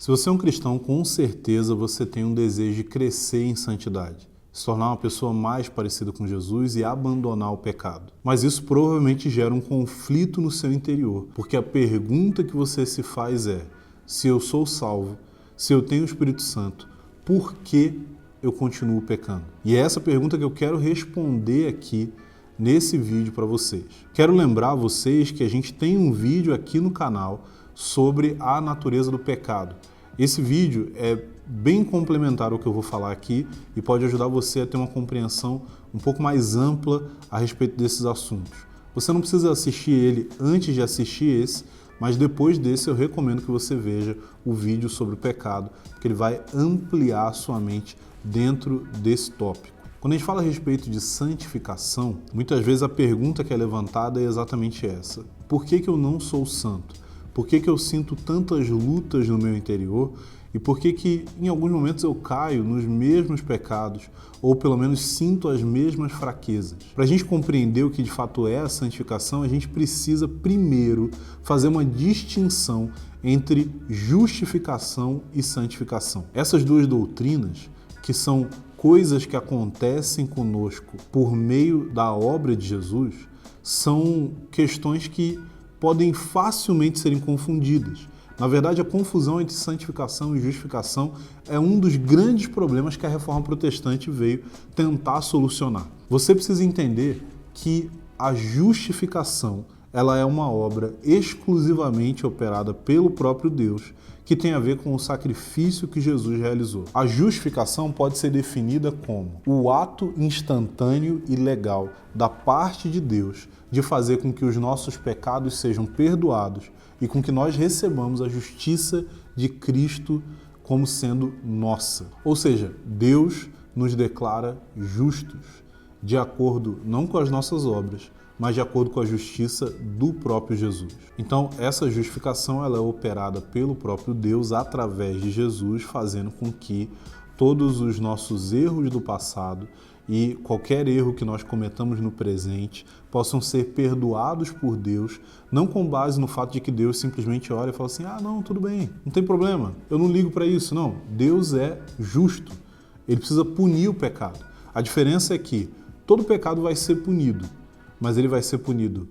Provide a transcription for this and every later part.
Se você é um cristão, com certeza você tem um desejo de crescer em santidade, se tornar uma pessoa mais parecida com Jesus e abandonar o pecado. Mas isso provavelmente gera um conflito no seu interior, porque a pergunta que você se faz é: se eu sou salvo, se eu tenho o Espírito Santo, por que eu continuo pecando? E é essa pergunta que eu quero responder aqui nesse vídeo para vocês. Quero lembrar vocês que a gente tem um vídeo aqui no canal sobre a natureza do pecado. Esse vídeo é bem complementar ao que eu vou falar aqui e pode ajudar você a ter uma compreensão um pouco mais ampla a respeito desses assuntos. Você não precisa assistir ele antes de assistir esse, mas depois desse eu recomendo que você veja o vídeo sobre o pecado, porque ele vai ampliar a sua mente dentro desse tópico. Quando a gente fala a respeito de santificação, muitas vezes a pergunta que é levantada é exatamente essa: por que eu não sou santo? Por que eu sinto tantas lutas no meu interior? E por que em alguns momentos eu caio nos mesmos pecados, ou pelo menos sinto as mesmas fraquezas? Para a gente compreender o que de fato é a santificação, a gente precisa primeiro fazer uma distinção entre justificação e santificação. Essas duas doutrinas, que são coisas que acontecem conosco por meio da obra de Jesus, são questões que podem facilmente serem confundidas. Na verdade, a confusão entre santificação e justificação é um dos grandes problemas que a Reforma Protestante veio tentar solucionar. Você precisa entender que a justificação ela é uma obra exclusivamente operada pelo próprio Deus, que tem a ver com o sacrifício que Jesus realizou. A justificação pode ser definida como o ato instantâneo e legal da parte de Deus de fazer com que os nossos pecados sejam perdoados e com que nós recebamos a justiça de Cristo como sendo nossa. Ou seja, Deus nos declara justos, de acordo não com as nossas obras, mas de acordo com a justiça do próprio Jesus. Então, essa justificação ela é operada pelo próprio Deus através de Jesus, fazendo com que todos os nossos erros do passado e qualquer erro que nós cometamos no presente possam ser perdoados por Deus, não com base no fato de que Deus simplesmente olha e fala assim: ah, não, tudo bem, não tem problema, eu não ligo para isso. Não, Deus é justo, ele precisa punir o pecado. A diferença é que todo pecado vai ser punido, mas ele vai ser punido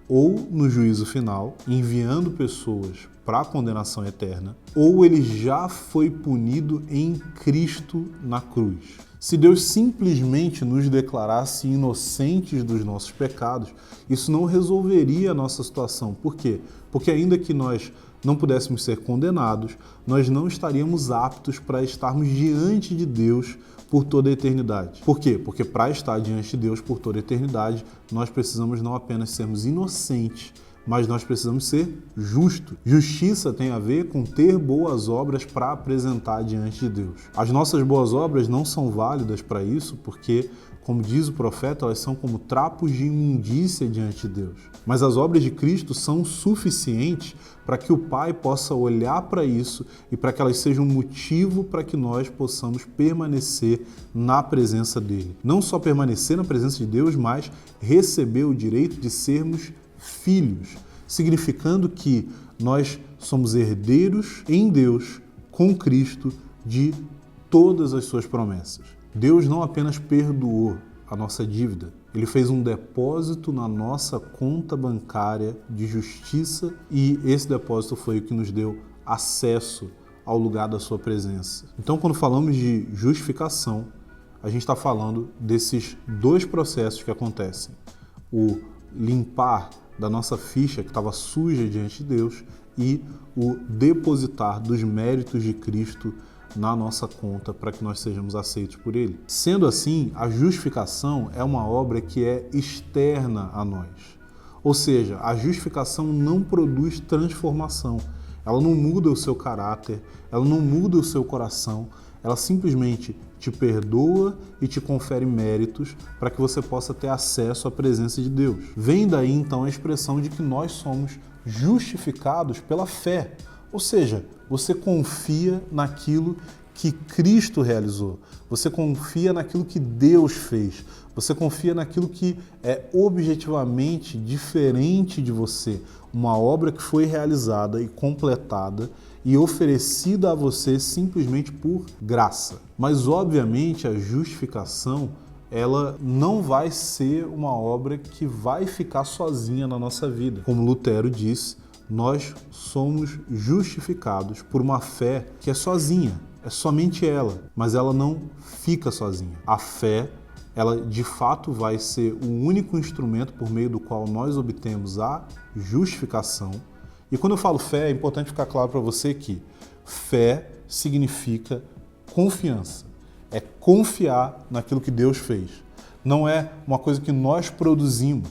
ou no juízo final, enviando pessoas para a condenação eterna, ou ele já foi punido em Cristo na cruz. Se Deus simplesmente nos declarasse inocentes dos nossos pecados, isso não resolveria a nossa situação. Por quê? Porque ainda que nós não pudéssemos ser condenados, nós não estaríamos aptos para estarmos diante de Deus por toda a eternidade. Por quê? Porque para estar diante de Deus por toda a eternidade, nós precisamos não apenas sermos inocentes, mas nós precisamos ser justos. Justiça tem a ver com ter boas obras para apresentar diante de Deus. As nossas boas obras não são válidas para isso, porque, como diz o profeta, elas são como trapos de imundícia diante de Deus. Mas as obras de Cristo são suficientes para que o Pai possa olhar para isso e para que elas sejam um motivo para que nós possamos permanecer na presença dele. Não só permanecer na presença de Deus, mas receber o direito de sermos filhos, significando que nós somos herdeiros em Deus, com Cristo, de todas as suas promessas. Deus não apenas perdoou a nossa dívida, ele fez um depósito na nossa conta bancária de justiça e esse depósito foi o que nos deu acesso ao lugar da sua presença. Então, quando falamos de justificação, a gente está falando desses dois processos que acontecem: o limpar da nossa ficha que estava suja diante de Deus e o depositar dos méritos de Cristo na nossa conta para que nós sejamos aceitos por Ele. Sendo assim, a justificação é uma obra que é externa a nós. Ou seja, a justificação não produz transformação. Ela não muda o seu caráter, ela não muda o seu coração, ela simplesmente te perdoa e te confere méritos para que você possa ter acesso à presença de Deus. Vem daí então a expressão de que nós somos justificados pela fé. Ou seja, você confia naquilo que Cristo realizou, você confia naquilo que Deus fez, você confia naquilo que é objetivamente diferente de você, uma obra que foi realizada e completada e oferecida a você simplesmente por graça. Mas, obviamente, a justificação, ela não vai ser uma obra que vai ficar sozinha na nossa vida. Como Lutero disse, nós somos justificados por uma fé que é sozinha, é somente ela, mas ela não fica sozinha. A fé, ela de fato vai ser o único instrumento por meio do qual nós obtemos a justificação. E quando eu falo fé, é importante ficar claro para você que fé significa confiança. É confiar naquilo que Deus fez. Não é uma coisa que nós produzimos,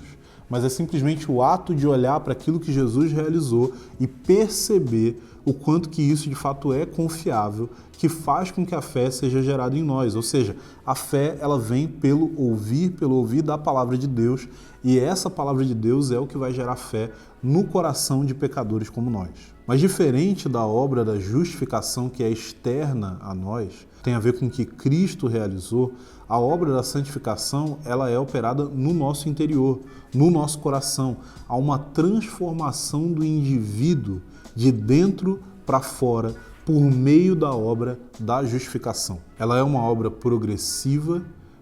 mas é simplesmente o ato de olhar para aquilo que Jesus realizou e perceber o quanto que isso de fato é confiável, que faz com que a fé seja gerada em nós. Ou seja, a fé, ela vem pelo ouvir da palavra de Deus, e essa palavra de Deus é o que vai gerar fé no coração de pecadores como nós. Mas diferente da obra da justificação, que é externa a nós, tem a ver com o que Cristo realizou, a obra da santificação, ela é operada no nosso interior, no nosso coração. Há uma transformação do indivíduo de dentro para fora por meio da obra da justificação. Ela é uma obra progressiva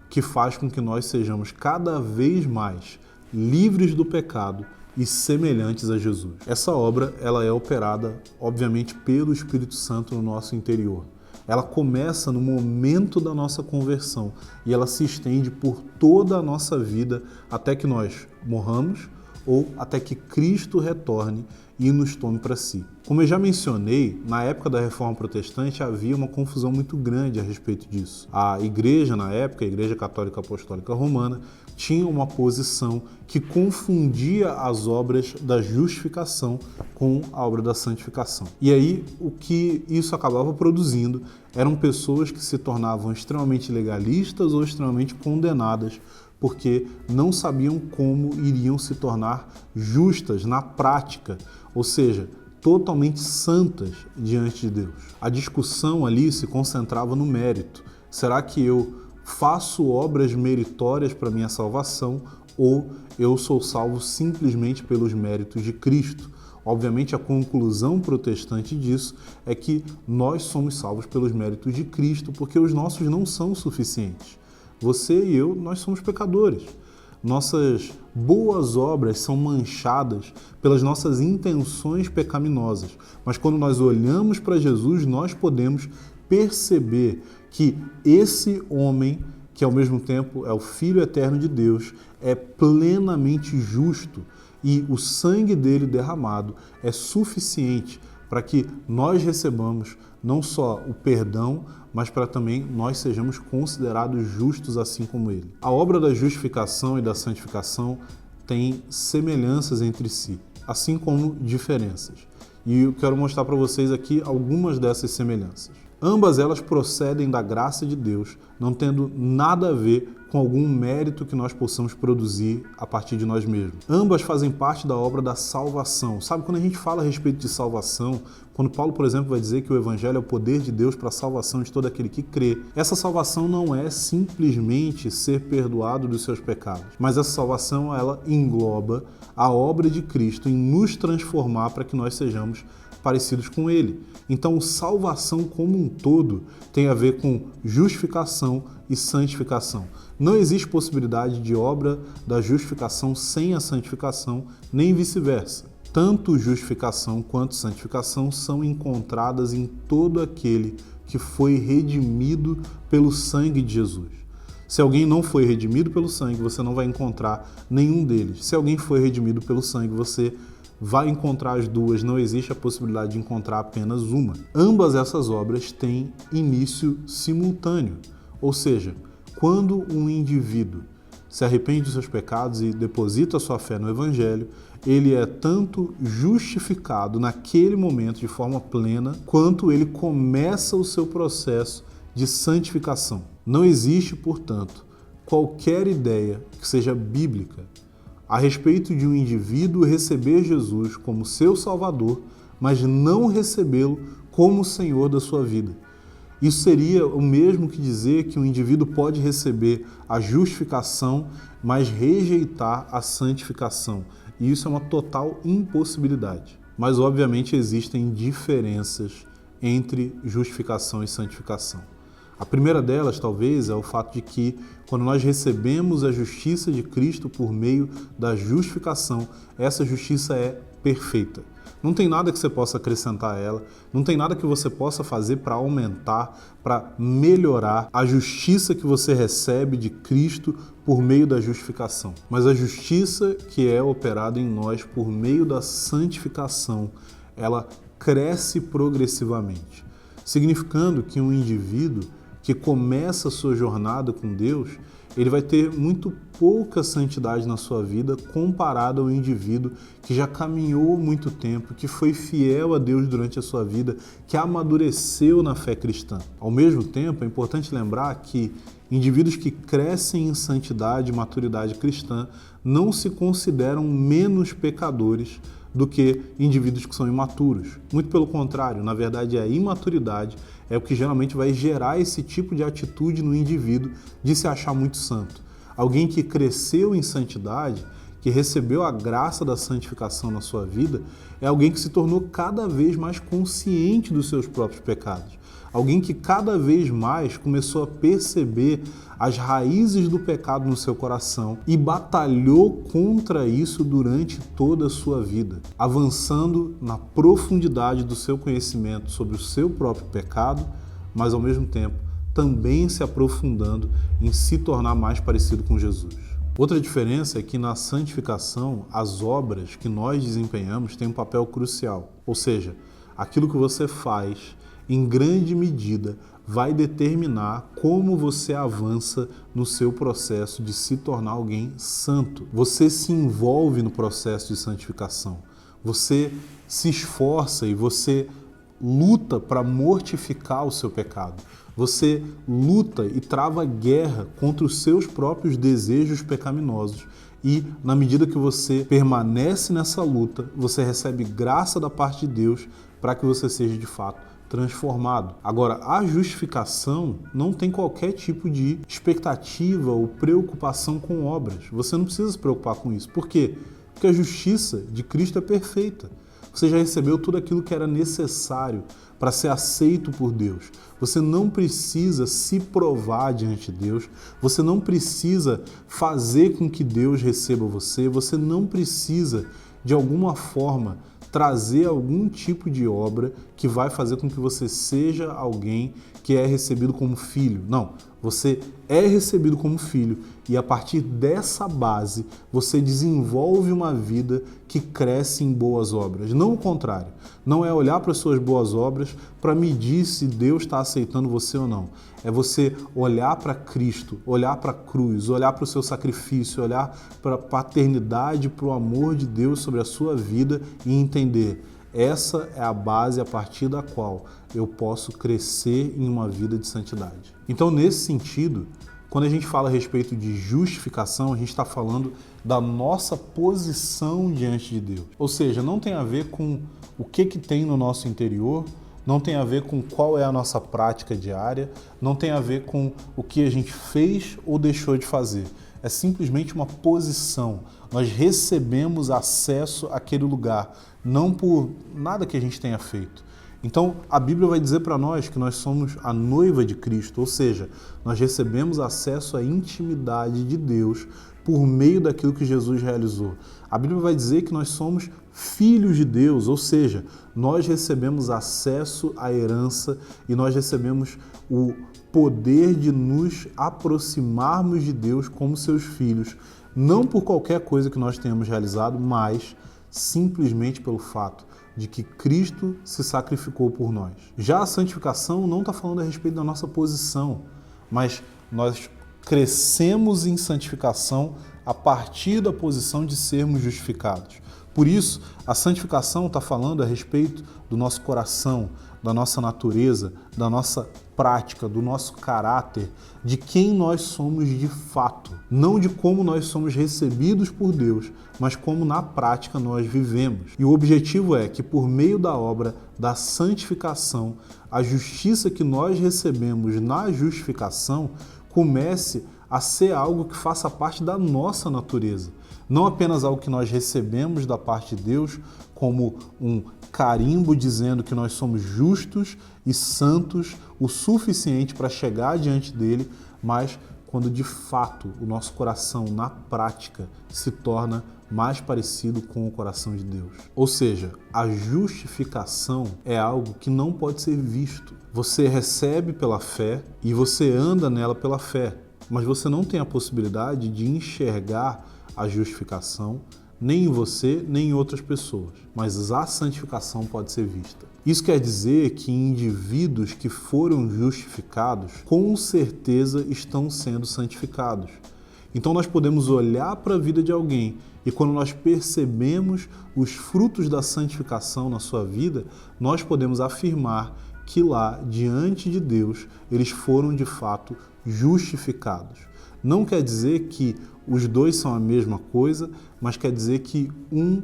que faz com que nós sejamos cada vez mais livres do pecado e semelhantes a Jesus. Essa obra, ela é operada, obviamente, pelo Espírito Santo no nosso interior. Ela começa no momento da nossa conversão e ela se estende por toda a nossa vida até que nós morramos ou até que Cristo retorne e nos tome para si. Como eu já mencionei, na época da Reforma Protestante havia uma confusão muito grande a respeito disso. A igreja, na época, a Igreja Católica Apostólica Romana, tinha uma posição que confundia as obras da justificação com a obra da santificação. E aí, o que isso acabava produzindo eram pessoas que se tornavam extremamente legalistas ou extremamente condenadas porque não sabiam como iriam se tornar justas na prática, ou seja, totalmente santas diante de Deus. A discussão ali se concentrava no mérito. Será que eu faço obras meritórias para minha salvação ou eu sou salvo simplesmente pelos méritos de Cristo? Obviamente, a conclusão protestante disso é que nós somos salvos pelos méritos de Cristo porque os nossos não são suficientes. Você e eu, nós somos pecadores. Nossas boas obras são manchadas pelas nossas intenções pecaminosas. Mas quando nós olhamos para Jesus, nós podemos perceber que esse homem, que ao mesmo tempo é o Filho eterno de Deus, é plenamente justo e o sangue dele derramado é suficiente para que nós recebamos não só o perdão, mas para também nós sejamos considerados justos assim como ele. A obra da justificação e da santificação tem semelhanças entre si, assim como diferenças. E eu quero mostrar para vocês aqui algumas dessas semelhanças. Ambas elas procedem da graça de Deus, não tendo nada a ver com algum mérito que nós possamos produzir a partir de nós mesmos. Ambas fazem parte da obra da salvação. Sabe, quando a gente fala a respeito de salvação, quando Paulo, por exemplo, vai dizer que o Evangelho é o poder de Deus para a salvação de todo aquele que crê, essa salvação não é simplesmente ser perdoado dos seus pecados, mas essa salvação, ela engloba a obra de Cristo em nos transformar para que nós sejamos parecidos com ele. Então, salvação como um todo tem a ver com justificação e santificação. Não existe possibilidade de obra da justificação sem a santificação, nem vice-versa. Tanto justificação quanto santificação são encontradas em todo aquele que foi redimido pelo sangue de Jesus. Se alguém não foi redimido pelo sangue, você não vai encontrar nenhum deles. Se alguém foi redimido pelo sangue, você vai encontrar as duas, não existe a possibilidade de encontrar apenas uma. Ambas essas obras têm início simultâneo, ou seja, quando um indivíduo se arrepende dos seus pecados e deposita a sua fé no Evangelho, ele é tanto justificado naquele momento de forma plena, quanto ele começa o seu processo de santificação. Não existe, portanto, qualquer ideia que seja bíblica a respeito de um indivíduo receber Jesus como seu Salvador, mas não recebê-lo como Senhor da sua vida. Isso seria o mesmo que dizer que um indivíduo pode receber a justificação, mas rejeitar a santificação. E isso é uma total impossibilidade. mas obviamente existem diferenças entre justificação e santificação. A primeira delas, talvez, é o fato de que, quando nós recebemos a justiça de Cristo por meio da justificação, essa justiça é perfeita. Não tem nada que você possa acrescentar a ela, não tem nada que você possa fazer para aumentar, para melhorar a justiça que você recebe de Cristo por meio da justificação. Mas a justiça que é operada em nós por meio da santificação, ela cresce progressivamente, significando que um indivíduo que começa a sua jornada com Deus, ele vai ter muito pouca santidade na sua vida comparado ao indivíduo que já caminhou muito tempo, que foi fiel a Deus durante a sua vida, que amadureceu na fé cristã. Ao mesmo tempo, é importante lembrar que indivíduos que crescem em santidade e maturidade cristã não se consideram menos pecadores do que indivíduos que são imaturos. Muito pelo contrário, na verdade a imaturidade é o que geralmente vai gerar esse tipo de atitude no indivíduo de se achar muito santo. Alguém que cresceu em santidade, que recebeu a graça da santificação na sua vida, é alguém que se tornou cada vez mais consciente dos seus próprios pecados. Alguém que cada vez mais começou a perceber as raízes do pecado no seu coração e batalhou contra isso durante toda a sua vida, avançando na profundidade do seu conhecimento sobre o seu próprio pecado, mas ao mesmo tempo também se aprofundando em se tornar mais parecido com Jesus. Outra diferença é que na santificação, as obras que nós desempenhamos têm um papel crucial, ou seja, aquilo que você faz em grande medida, vai determinar como você avança no seu processo de se tornar alguém santo. Você se envolve no processo de santificação. Você se esforça e você luta para mortificar o seu pecado. Você luta e trava guerra contra os seus próprios desejos pecaminosos. E, na medida que você permanece nessa luta, você recebe graça da parte de Deus para que você seja, de fato, transformado. Agora, a justificação não tem qualquer tipo de expectativa ou preocupação com obras. Você não precisa se preocupar com isso. Por quê? Porque a justiça de Cristo é perfeita. Você já recebeu tudo aquilo que era necessário para ser aceito por Deus. Você não precisa se provar diante de Deus. Você não precisa fazer com que Deus receba você. Você não precisa, de alguma forma, trazer algum tipo de obra que vai fazer com que você seja alguém que é recebido como filho. Não, você é recebido como filho e a partir dessa base você desenvolve uma vida que cresce em boas obras. Não o contrário, não é olhar para as suas boas obras para medir se Deus está aceitando você ou não. É você olhar para Cristo, olhar para a cruz, olhar para o seu sacrifício, olhar para a paternidade, para o amor de Deus sobre a sua vida e entender: essa é a base a partir da qual eu posso crescer em uma vida de santidade. Então, nesse sentido, quando a gente fala a respeito de justificação, a gente está falando da nossa posição diante de Deus. Ou seja, não tem a ver com o que tem no nosso interior, não tem a ver com qual é a nossa prática diária, não tem a ver com o que a gente fez ou deixou de fazer. É simplesmente uma posição. Nós recebemos acesso àquele lugar, não por nada que a gente tenha feito. Então, a Bíblia vai dizer para nós que nós somos a noiva de Cristo, ou seja, nós recebemos acesso à intimidade de Deus por meio daquilo que Jesus realizou. A Bíblia vai dizer que nós somos filhos de Deus, ou seja, nós recebemos acesso à herança e nós recebemos o poder de nos aproximarmos de Deus como seus filhos, não por qualquer coisa que nós tenhamos realizado, mas simplesmente pelo fato de que Cristo se sacrificou por nós. Já a santificação não está falando a respeito da nossa posição, mas nós crescemos em santificação a partir da posição de sermos justificados. Por isso, a santificação está falando a respeito do nosso coração, da nossa natureza, da nossa prática, do nosso caráter, de quem nós somos de fato. Não de como nós somos recebidos por Deus, mas como na prática nós vivemos. E o objetivo é que por meio da obra da santificação, a justiça que nós recebemos na justificação comece a ser algo que faça parte da nossa natureza. Não apenas algo que nós recebemos da parte de Deus como um carimbo dizendo que nós somos justos e santos o suficiente para chegar diante dele, mas quando de fato o nosso coração, na prática, se torna mais parecido com o coração de Deus. Ou seja, a justificação é algo que não pode ser visto. Você recebe pela fé e você anda nela pela fé, mas você não tem a possibilidade de enxergar a justificação nem em você, nem em outras pessoas. Mas a santificação pode ser vista. Isso quer dizer que indivíduos que foram justificados, com certeza estão sendo santificados. Então nós podemos olhar para a vida de alguém e quando nós percebemos os frutos da santificação na sua vida, nós podemos afirmar que lá, diante de Deus, eles foram de fato justificados. Não quer dizer que os dois são a mesma coisa, mas quer dizer que um,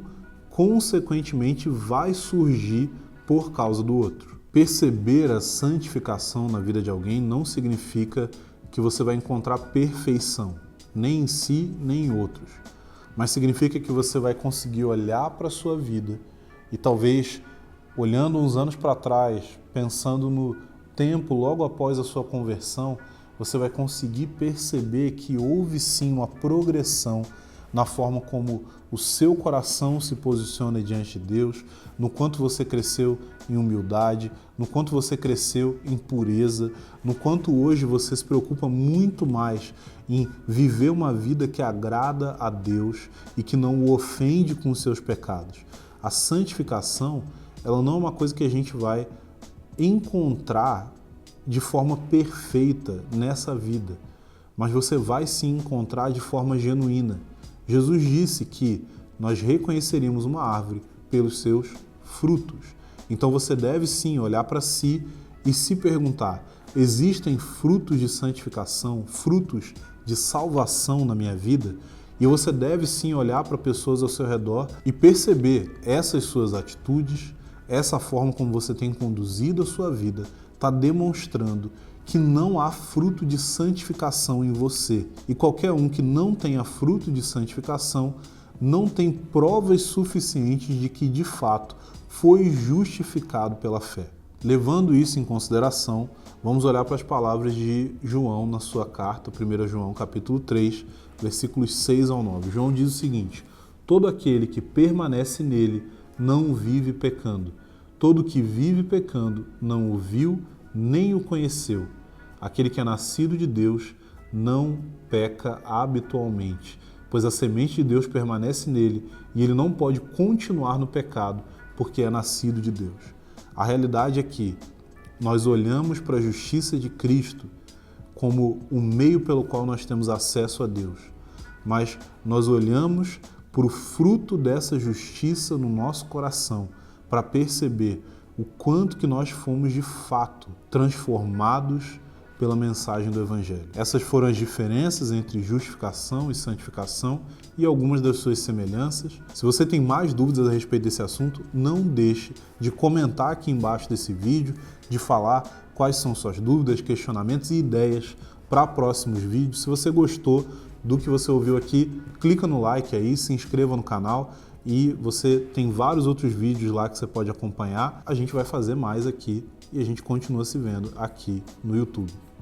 consequentemente, vai surgir por causa do outro. Perceber a santificação na vida de alguém não significa que você vai encontrar perfeição, nem em si, nem em outros. Mas significa que você vai conseguir olhar para a sua vida e talvez, olhando uns anos para trás, pensando no tempo logo após a sua conversão, você vai conseguir perceber que houve sim uma progressão na forma como o seu coração se posiciona diante de Deus, no quanto você cresceu em humildade, no quanto você cresceu em pureza, no quanto hoje você se preocupa muito mais em viver uma vida que agrada a Deus e que não o ofende com os seus pecados. A santificação, ela não é uma coisa que a gente vai encontrar de forma perfeita nessa vida, mas você vai se encontrar de forma genuína. Jesus disse que nós reconheceríamos uma árvore pelos seus frutos. Então você deve sim olhar para si e se perguntar: existem frutos de santificação, frutos de salvação na minha vida? E você deve sim olhar para pessoas ao seu redor e perceber essas suas atitudes, essa forma como você tem conduzido a sua vida, está demonstrando que não há fruto de santificação em você. E qualquer um que não tenha fruto de santificação não tem provas suficientes de que, de fato, foi justificado pela fé. Levando isso em consideração, vamos olhar para as palavras de João na sua carta, 1 João capítulo 3, versículos 6 ao 9. João diz o seguinte: todo aquele que permanece nele não vive pecando. Todo que vive pecando não o viu nem o conheceu. Aquele que é nascido de Deus não peca habitualmente, pois a semente de Deus permanece nele e ele não pode continuar no pecado porque é nascido de Deus. A realidade é que nós olhamos para a justiça de Cristo como o meio pelo qual nós temos acesso a Deus, mas nós olhamos para o fruto dessa justiça no nosso coração para perceber o quanto que nós fomos de fato transformados pela mensagem do Evangelho. Essas foram as diferenças entre justificação e santificação e algumas das suas semelhanças. Se você tem mais dúvidas a respeito desse assunto, não deixe de comentar aqui embaixo desse vídeo, de falar quais são suas dúvidas, questionamentos e ideias para próximos vídeos. Se você gostou do que você ouviu aqui, clica no like aí, se inscreva no canal e você tem vários outros vídeos lá que você pode acompanhar. A gente vai fazer mais aqui e a gente continua se vendo aqui no YouTube.